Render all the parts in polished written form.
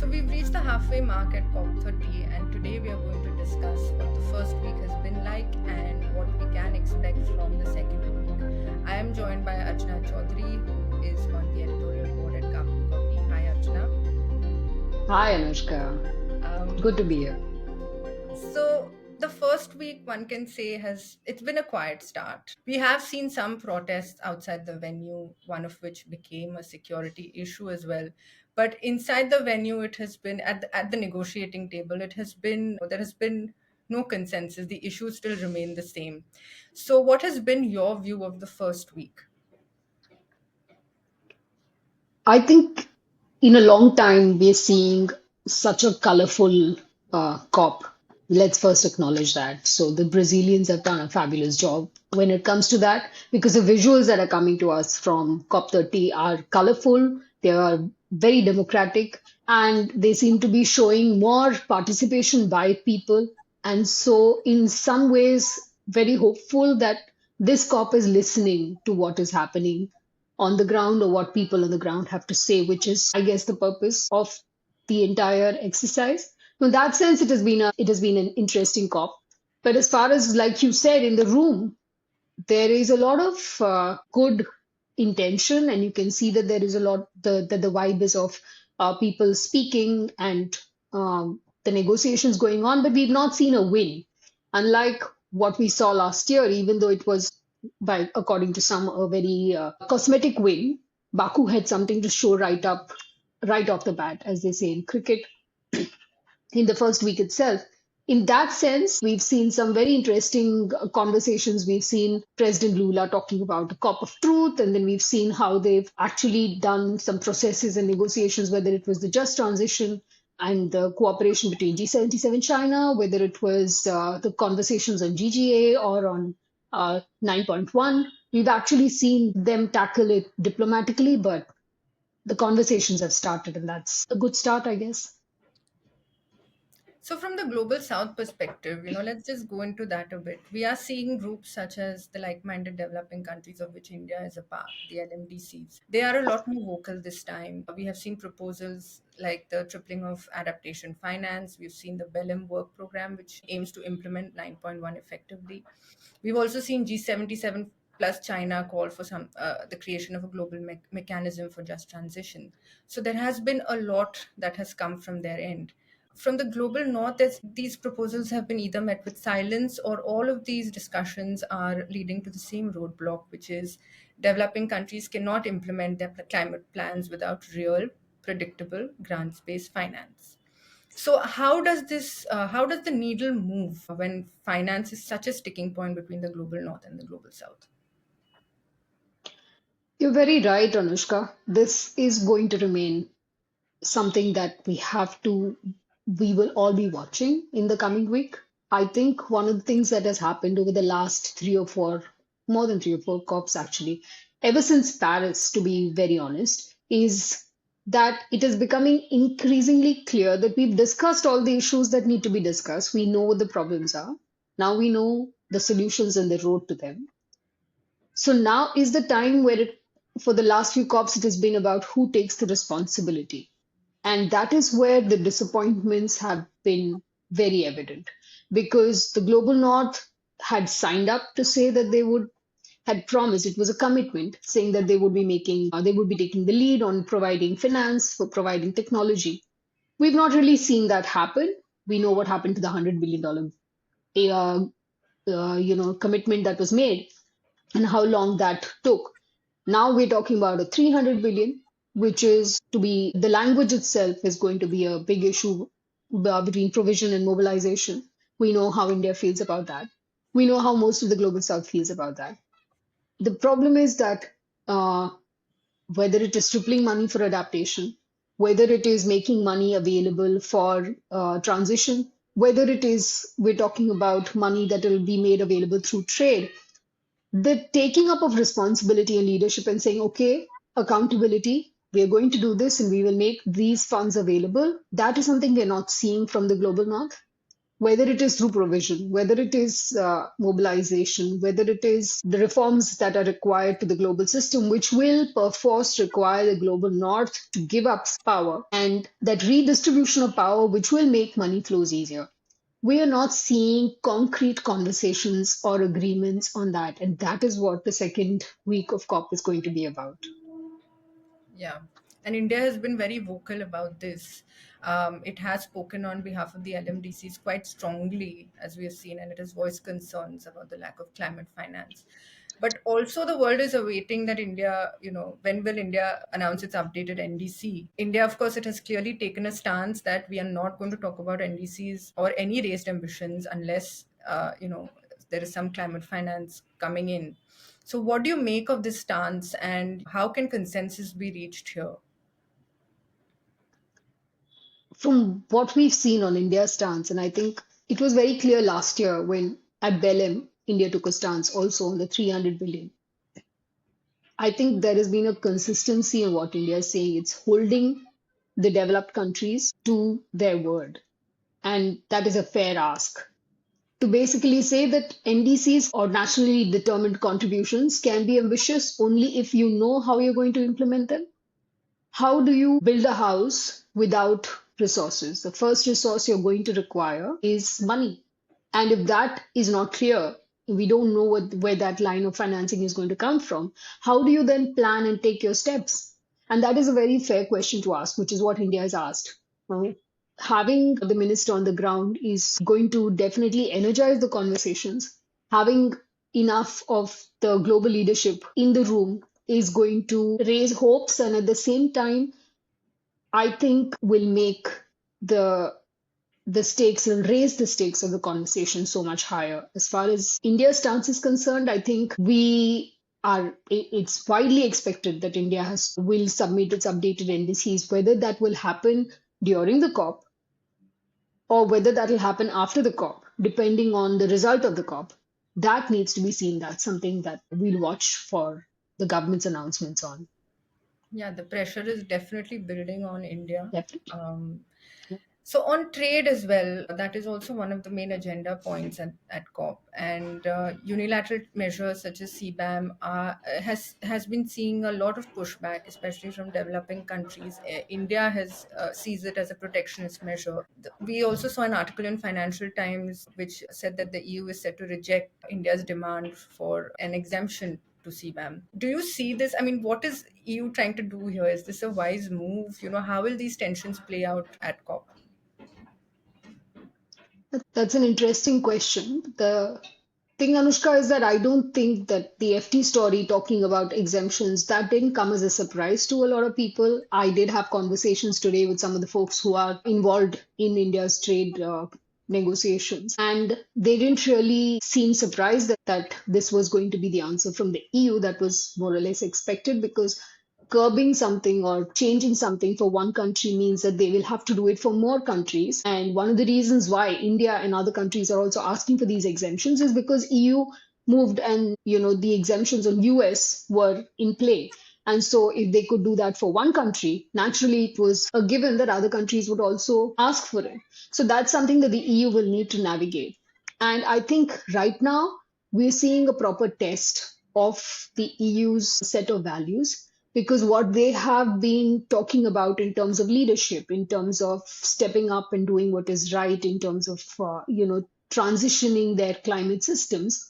So we've reached the halfway mark at COP30, and today we are going to discuss what the first week has been like and what we can expect from the second week. I am joined by Archana Chaudhary, who is on the editorial board at Carbon Copy. Hi, Archana. Hi, Anushka. Good to be here. So the first week, one can say, it's been a quiet start. We have seen some protests outside the venue, one of which became a security issue as well. But inside the venue, it has been at the negotiating table. There has been no consensus. The issues still remain the same. So, what has been your view of the first week? I think in a long time, we're seeing such a colorful COP. Let's first acknowledge that. So the Brazilians have done a fabulous job when it comes to that, because the visuals that are coming to us from COP30 are colorful, they are very democratic, and they seem to be showing more participation by people. And so, in some ways, very hopeful that this COP is listening to what is happening on the ground or what people on the ground have to say, which is, I guess, the purpose of the entire exercise. So in that sense, it has been an interesting COP. But as far as, like you said, in the room, there is a lot of good intention, and you can see that there is a lot that the vibe is of people speaking and the negotiations going on, but we've not seen a win, unlike what we saw last year. Even though it was, by according to some, a very cosmetic win, Baku had something to show right off the bat, as they say in cricket, in the first week itself. In that sense, we've seen some very interesting conversations. We've seen President Lula talking about the COP of truth, and then we've seen how they've actually done some processes and negotiations, whether it was the just transition and the cooperation between G77 China, whether it was the conversations on GGA or on 9.1. We've actually seen them tackle it diplomatically, but the conversations have started, and that's a good start, I guess. So, from the global south perspective, let's just go into that a bit. We are seeing groups such as the like minded developing countries, of which India is a part, the NDCs. They are a lot more vocal this time. We have seen proposals like the tripling of adaptation finance. We've seen the Belem work program, which aims to implement 9.1 effectively. We've also seen G77 plus China call for the creation of a global mechanism for just transition. So there has been a lot that has come from their end. From the global north, these proposals have been either met with silence, or all of these discussions are leading to the same roadblock, which is developing countries cannot implement their climate plans without real, predictable, grants-based finance. So how does the needle move when finance is such a sticking point between the global north and the global south? You're very right, Anushka. This is going to remain something that we will all be watching in the coming week. I think one of the things that has happened over the last more than 3 or 4 COPs actually, ever since Paris, to be very honest, is that it is becoming increasingly clear that we've discussed all the issues that need to be discussed. We know what the problems are. Now we know the solutions and the road to them. So now is the time where for the last few COPs, it has been about who takes the responsibility. And that is where the disappointments have been very evident, because the global north had signed up to say that had promised, it was a commitment saying that they would be taking the lead on providing finance, for providing technology. We've not really seen that happen. We know what happened to the $100 billion commitment that was made and how long that took. Now we're talking about a 300 billion, which is to be, the language itself is going to be a big issue between provision and mobilization. We know how India feels about that. We know how most of the global south feels about that. The problem is that whether it is tripling money for adaptation, whether it is making money available for transition, whether it is we're talking about money that will be made available through trade, the taking up of responsibility and leadership and saying, okay, accountability, we are going to do this and we will make these funds available. That is something we're not seeing from the global north. whether it is through provision, whether it is mobilization, whether it is the reforms that are required to the global system, which will perforce require the global north to give up power, and that redistribution of power, which will make money flows easier. We are not seeing concrete conversations or agreements on that. And that is what the second week of COP is going to be about. Yeah, and India has been very vocal about this. It has spoken on behalf of the LMDCs quite strongly, as we have seen, and it has voiced concerns about the lack of climate finance. But also, the world is awaiting that India, when will India announce its updated NDC? India, of course, it has clearly taken a stance that we are not going to talk about NDCs or any raised ambitions unless, there is some climate finance coming in. So, what do you make of this stance, and how can consensus be reached here? From what we've seen on India's stance, and I think it was very clear last year when at Belem, India took a stance also on the 300 billion. I think there has been a consistency in what India is saying. It's holding the developed countries to their word. And that is a fair ask. To basically say that NDCs or nationally determined contributions can be ambitious only if you know how you're going to implement them. How do you build a house without resources? The first resource you're going to require is money. And if that is not clear, we don't know where that line of financing is going to come from. How do you then plan and take your steps? And that is a very fair question to ask, which is what India has asked. Having the minister on the ground is going to definitely energize the conversations. Having enough of the global leadership in the room is going to raise hopes, and at the same time, I think will make the the stakes and raise the stakes of the conversation so much higher. As far as India's stance is concerned, I think it's widely expected that India will submit its updated NDCs. Whether that will happen during the COP or whether that will happen after the COP, depending on the result of the COP, that needs to be seen. That's something that we'll watch for the government's announcements on. Yeah, the pressure is definitely building on India. Definitely. Um, So on trade as well, that is also one of the main agenda points at COP. And unilateral measures such as CBAM has been seeing a lot of pushback, especially from developing countries. India has sees it as a protectionist measure. We also saw an article in Financial Times which said that the EU is set to reject India's demand for an exemption to CBAM. Do you see this? I mean, what is EU trying to do here? Is this a wise move? How will these tensions play out at COP? That's an interesting question. The thing, Anushka, is that I don't think that the FT story talking about exemptions, that didn't come as a surprise to a lot of people. I did have conversations today with some of the folks who are involved in India's trade negotiations, and they didn't really seem surprised that this was going to be the answer from the EU. That was more or less expected because curbing something or changing something for one country means that they will have to do it for more countries. And one of the reasons why India and other countries are also asking for these exemptions is because EU moved and the exemptions on US were in play. And so if they could do that for one country, naturally it was a given that other countries would also ask for it. So that's something that the EU will need to navigate. And I think right now we're seeing a proper test of the EU's set of values, because what they have been talking about in terms of leadership, in terms of stepping up and doing what is right, in terms of transitioning their climate systems,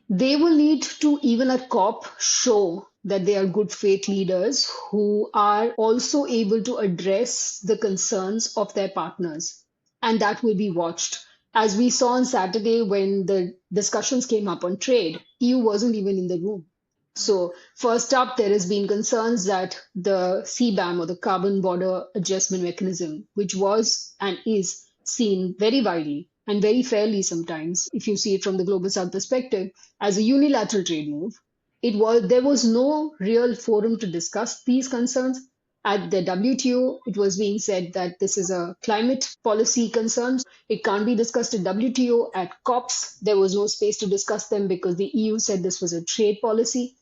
they will need to, even at COP, show that they are good faith leaders who are also able to address the concerns of their partners. And that will be watched. As we saw on Saturday when the discussions came up on trade, EU wasn't even in the room. So, first up, there has been concerns that the CBAM, or the Carbon Border Adjustment Mechanism, which was and is seen very widely and very fairly sometimes, if you see it from the global south perspective, as a unilateral trade move, there was no real forum to discuss these concerns. At the WTO, it was being said that this is a climate policy concern. It can't be discussed at WTO. At COPs, there was no space to discuss them because the EU said this was a trade policy.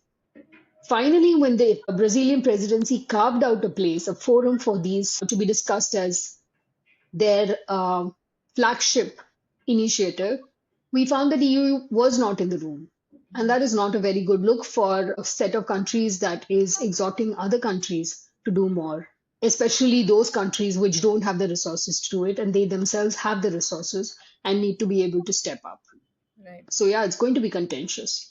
Finally, when the Brazilian presidency carved out a place, a forum for these to be discussed as their flagship initiative, we found that the EU was not in the room. And that is not a very good look for a set of countries that is exhorting other countries to do more, especially those countries which don't have the resources to do it, and they themselves have the resources and need to be able to step up. Right. So, yeah, it's going to be contentious.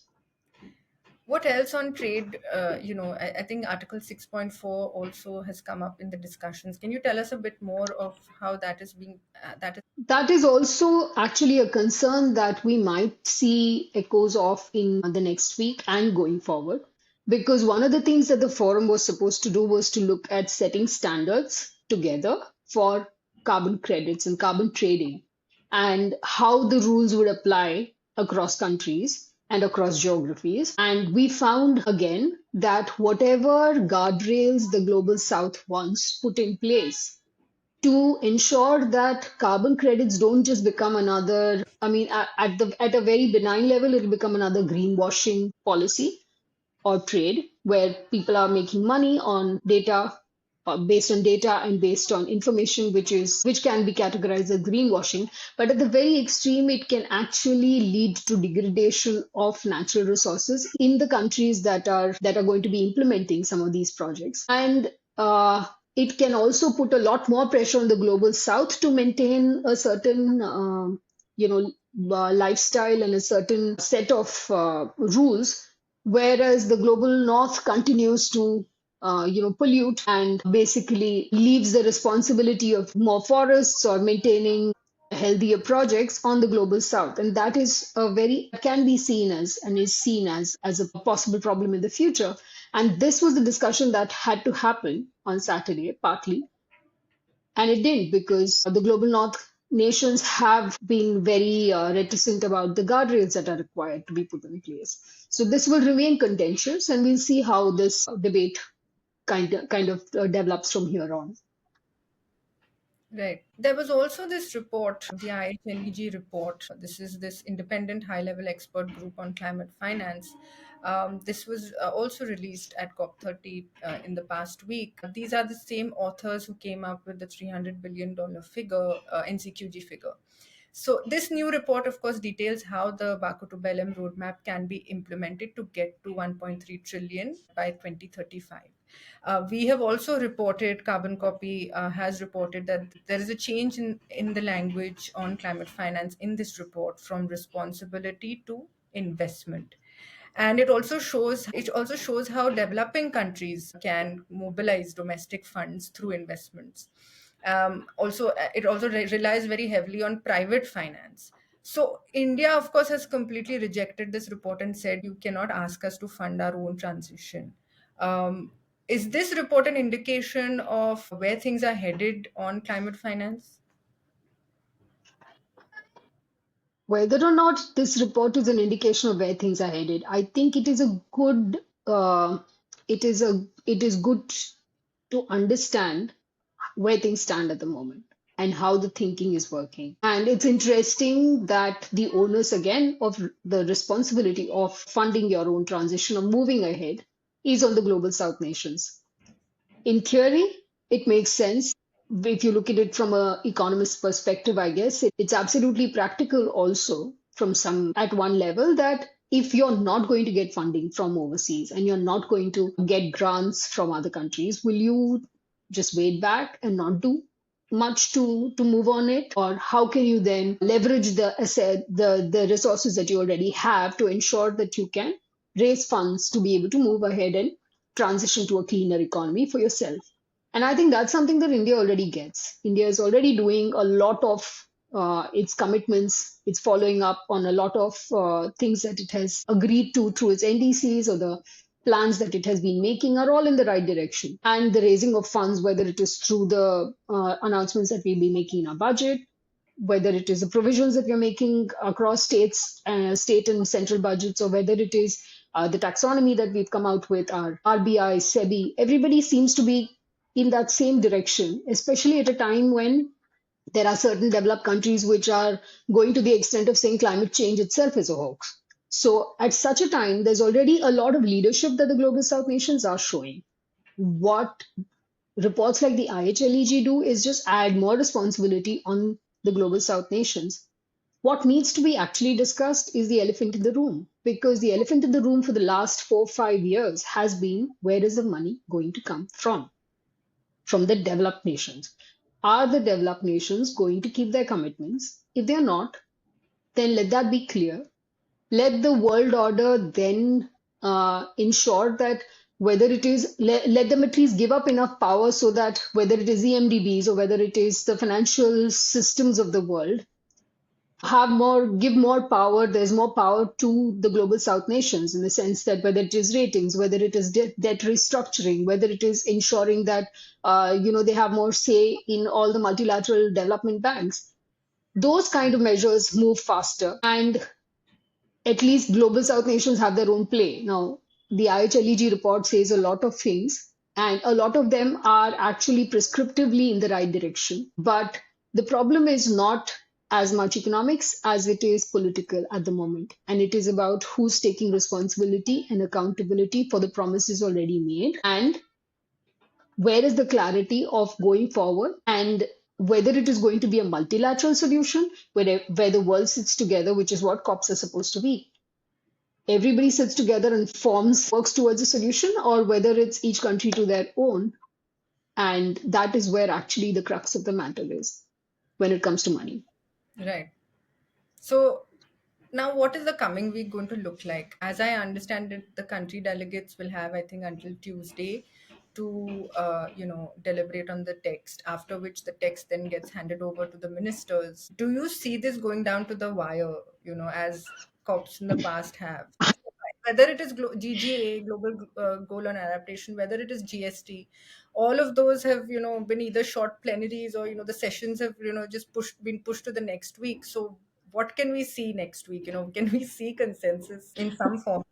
What else on trade? I think Article 6.4 also has come up in the discussions. Can you tell us a bit more of how that is being that is? That is also actually a concern that we might see echoes of in the next week and going forward. Because one of the things that the forum was supposed to do was to look at setting standards together for carbon credits and carbon trading and how the rules would apply across countries and across geographies. And we found again that whatever guardrails the global south wants put in place to ensure that carbon credits don't just become another, I mean, at a very benign level, it'll become another greenwashing policy or trade where people are making money on data, based on data and based on information which can be categorized as greenwashing. But at the very extreme, it can actually lead to degradation of natural resources in the countries that are going to be implementing some of these projects. And it can also put a lot more pressure on the global south to maintain a certain you know lifestyle and a certain set of rules, whereas the global north continues to pollute and basically leaves the responsibility of more forests or maintaining healthier projects on the global south. And that is a very can be seen as and is seen as a possible problem in the future. And this was the discussion that had to happen on Saturday, partly, and it didn't, because the global north nations have been very reticent about the guardrails that are required to be put in place. So this will remain contentious, and we'll see how this debate kind of develops from here on. Right. There was also this report, the IHLEG report. This is this independent high level expert group on climate finance. This was also released at COP30 in the past week. These are the same authors who came up with the $300 billion figure, NCQG figure. So this new report, of course, details how the Baku to Belem roadmap can be implemented to get to 1.3 trillion by 2035. We have also reported, Carbon Copy has reported that there is a change in the language on climate finance in this report from responsibility to investment. And it also shows how developing countries can mobilize domestic funds through investments. It also relies very heavily on private finance. So India, of course, has completely rejected this report and said you cannot ask us to fund our own transition. Um, is this report an indication of where things are headed on climate finance? Whether or not this report is an indication of where things are headed, I think it is a good it is good to understand where things stand at the moment and how the thinking is working. And it's interesting that the onus again of the responsibility of funding your own transition or moving ahead is on the global south nations. In theory, it makes sense. If you look at it from an economist perspective, I guess it's absolutely practical also from some at one level that if you're not going to get funding from overseas and you're not going to get grants from other countries, will you just wait back and not do much to move on it? Or how can you then leverage the resources that you already have to ensure that you can raise funds to be able to move ahead and transition to a cleaner economy for yourself? And I think that's something that India already gets. India is already doing a lot of its commitments. It's following up on a lot of things that it has agreed to through its NDCs, or the plans that it has been making are all in the right direction. And the raising of funds, whether it is through the announcements that we'll be making in our budget, whether it is the provisions that we're making across state and central budgets, or whether it is the taxonomy that we've come out with, our RBI, SEBI, everybody seems to be in that same direction, especially at a time when there are certain developed countries which are going to the extent of saying climate change itself is a hoax. So at such a time, there's already a lot of leadership that the global south nations are showing. What reports like the IHLEG do is just add more responsibility on the global south nations, what needs to be actually discussed is the elephant in the room. Because the elephant in the room for the last 4 5 years has been, where is the money going to come from? From the developed nations. Are the developed nations going to keep their commitments? If they are not, then let that be clear. Let the world order then ensure that whether it is, let them at least give up enough power so that whether it is the MDBs or whether it is the financial systems of the world, give more power. There's more power to the global south nations in the sense that whether it is ratings, whether it is debt restructuring, whether it is ensuring that they have more say in all the multilateral development banks, those kind of measures move faster, and at least global south nations have their own play. Now, the IHLEG report says a lot of things, and a lot of them are actually prescriptively in the right direction. But the problem is not as much economics as it is political at the moment. And it is about who's taking responsibility and accountability for the promises already made, and where is the clarity of going forward, and whether it is going to be a multilateral solution where the world sits together, which is what COPs are supposed to be. Everybody sits together and works towards a solution, or whether it's each country to their own. And that is where actually the crux of the matter is when it comes to money. Right. So now, what is the coming week going to look like? As I understand it, the country delegates will have, I think, until Tuesday to, deliberate on the text, after which the text then gets handed over to the ministers. Do you see this going down to the wire, as COPs in the past have? Whether it is GGA, Global Goal on Adaptation, whether it is GST, all of those have, been either short plenaries or, the sessions have, just been pushed to the next week. So what can we see next week? Can we see consensus in some form?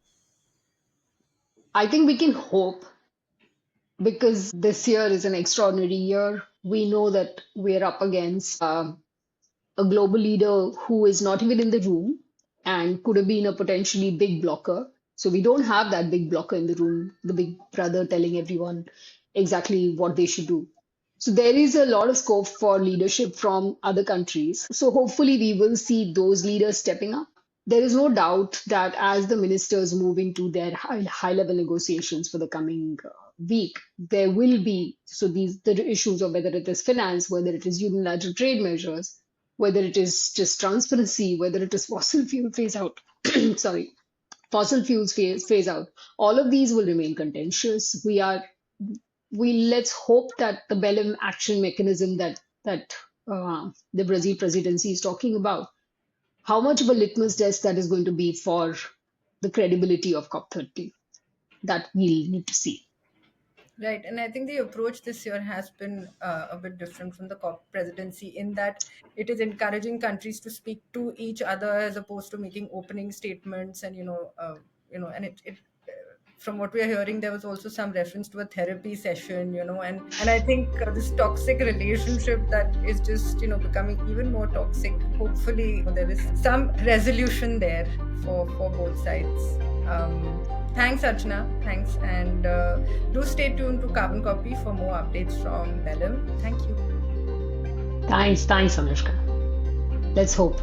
I think we can hope, because this year is an extraordinary year. We know that we're up against a global leader who is not even in the room and could have been a potentially big blocker. So we don't have that big blocker in the room, the big brother telling everyone exactly what they should do. So there is a lot of scope for leadership from other countries. So hopefully we will see those leaders stepping up. There is no doubt that as the ministers move into their high level negotiations for the coming week, there will be the issues of whether it is finance, whether it is unilateral trade measures, whether it is just transparency, whether it is fossil fuel phase out. Sorry, fossil fuels phase out. All of these will remain contentious. Let's hope that the Belem action mechanism that the Brazil presidency is talking about, how much of a litmus test that is going to be for the credibility of COP30, that we'll need to see. Right. And I think the approach this year has been a bit different from the COP presidency, in that it is encouraging countries to speak to each other as opposed to making opening statements. And, and from what we are hearing, there was also some reference to a therapy session, and I think this toxic relationship that is just, becoming even more toxic. Hopefully, there is some resolution there for both sides. Thanks, Archana. Thanks. And do stay tuned to Carbon Copy for more updates from Belem. Thank you. Thanks, Anushka. Let's hope.